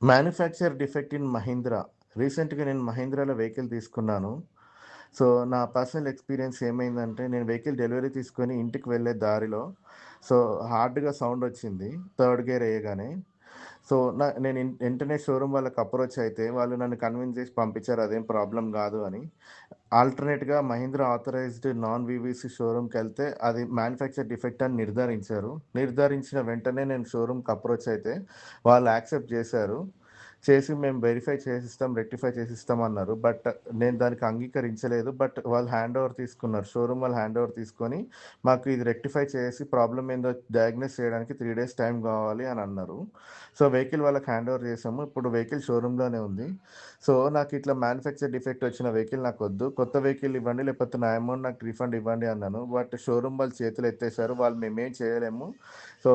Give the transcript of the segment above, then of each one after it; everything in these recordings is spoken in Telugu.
Manufacture defect in Mahindra. రీసెంట్‌గా నేను మహీంద్రాలో వెహికల్ తీసుకున్నాను. సో, నా పర్సనల్ ఎక్స్‌పీరియన్స్ ఏమైందంటే, నేను వెహికల్ డెలివరీ తీసుకొని ఇంటికి వెళ్ళే దారిలో సో, హార్డ్‌గా సౌండొచ్చింది. థర్డ్ గేర్ ఎయగానే. సో, నేను వెంటనే షోరూమ్ వాళ్ళకి అప్రోచ్ అయితే, వాళ్ళు నన్ను కన్విన్స్ చేసి పంపించారు అదేం ప్రాబ్లమ్ గాదు అని. ఆల్టర్‌నేట్‌గా మహీంద్రా ఆథరైజ్డ్ నాన్ వీవీసీ షోరూమ్‌కెళ్తే అది మ్యానుఫ్యాక్చర్ డిఫెక్ట్ అని నిర్ధారించారు. నిర్ధారించిన వెంటనే నేను షోరూమ్‌కి అప్రోచ్ అయితే, వాళ్ళు యాక్సెప్ట్ చేశారు. చేసి మేము వెరిఫై చేసిస్తాం, రెక్టిఫై చేసిస్తాం అన్నారు. బట్ నేను దానికి అంగీకరించలేదు. బట్ వాళ్ళు హ్యాండ్ ఓవర్ తీసుకున్నారు. షోరూమ్ వాళ్ళు హ్యాండ్ ఓవర్ తీసుకొని, మాకు ఇది రెక్టిఫై చేసి ప్రాబ్లమ్ ఏందో డయాగ్నోస్ చేయడానికి 3 డేస్ టైం కావాలి అని అన్నారు. సో, వెహికల్ వాళ్ళకి హ్యాండ్ ఓవర్ చేసాము. ఇప్పుడు వెహికల్ షోరూమ్‌లోనే ఉంది. సో, నాకు ఇట్లా మ్యానుఫ్యాక్చర్ డిఫెక్ట్ వచ్చిన వెహికల్ నాకొద్దు. కొత్త వెహికల్ ఇవ్వండి, లేకపోతే నా అమౌంట్ నాకు రిఫండ్ ఇవ్వండి అన్నాను. బట్ షోరూమ్ వాళ్ళు చేతులు ఎత్తేసారు. వాళ్ళు మేమేం చేయలేము. సో,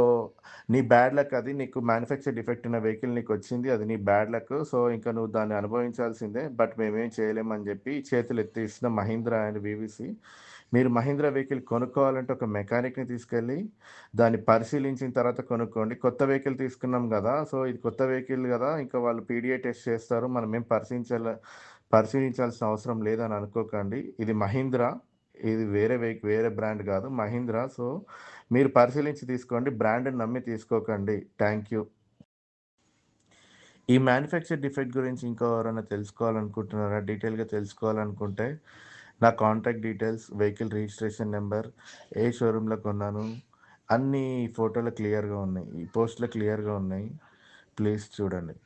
నీ బ్యాడ్ లక్ అది. నీకు మ్యానుఫ్యాక్చర్ డిఫెక్ట్ ఉన్న వెహికల్ నీకొచ్చింది. అది నీ బ్యాడ్ లక్. సో, ఇంక నువ్వు దాన్ని అనుభవించాల్సిందే. బట్ మేమేం చేయలేమని జెప్పి చేతులెత్తేసిన మహీంద్రా అండ్ వీవీసీ. మీరు మహీంద్రా వెహికల్ కొనుక్కోవాలంటే ఒక మెకానిక్‌ని తీసుకెళ్ళి, దాన్ని పరిశీలించిన తర్వాత కొనుక్కోండి. కొత్త వెహికల్ తీసుకున్నాం గదా! సో, ఇది కొత్త వెహికల్ గదా! ఇంకా వాళ్ళు పీడీఐ టెస్ట్ చేస్తారు. మనమేం పరిశీలించాల్సిన అవసరం లేదని అనుకోకండి. ఇది మహీంద్రా. ఇది వేరే బ్రాండ్ గాదు. మహీంద్రా. సో, మీరు పరిశీలించి తీసుకోండి. బ్రాండ్‌ని నమ్మి తీసుకోకండి. Thank you. ఈ మ్యానుఫ్యాక్చర్ డిఫెక్ట్ గురించి ఇంకా ఎవరైనా తెలుసుకోవాలనుకుంటున్నారా? డీటెయిల్‌గా తెలుసుకోవాలనుకుంటే, నా contact details, vehicle registration number, ఏ షోరూమ్‌లో కొన్నాను, అన్నీ ఫోటోలో క్లియర్‌గా ఉన్నాయి. ఈ పోస్ట్‌లో క్లియర్‌గా ఉన్నాయి. ప్లీజ్ చూడండి.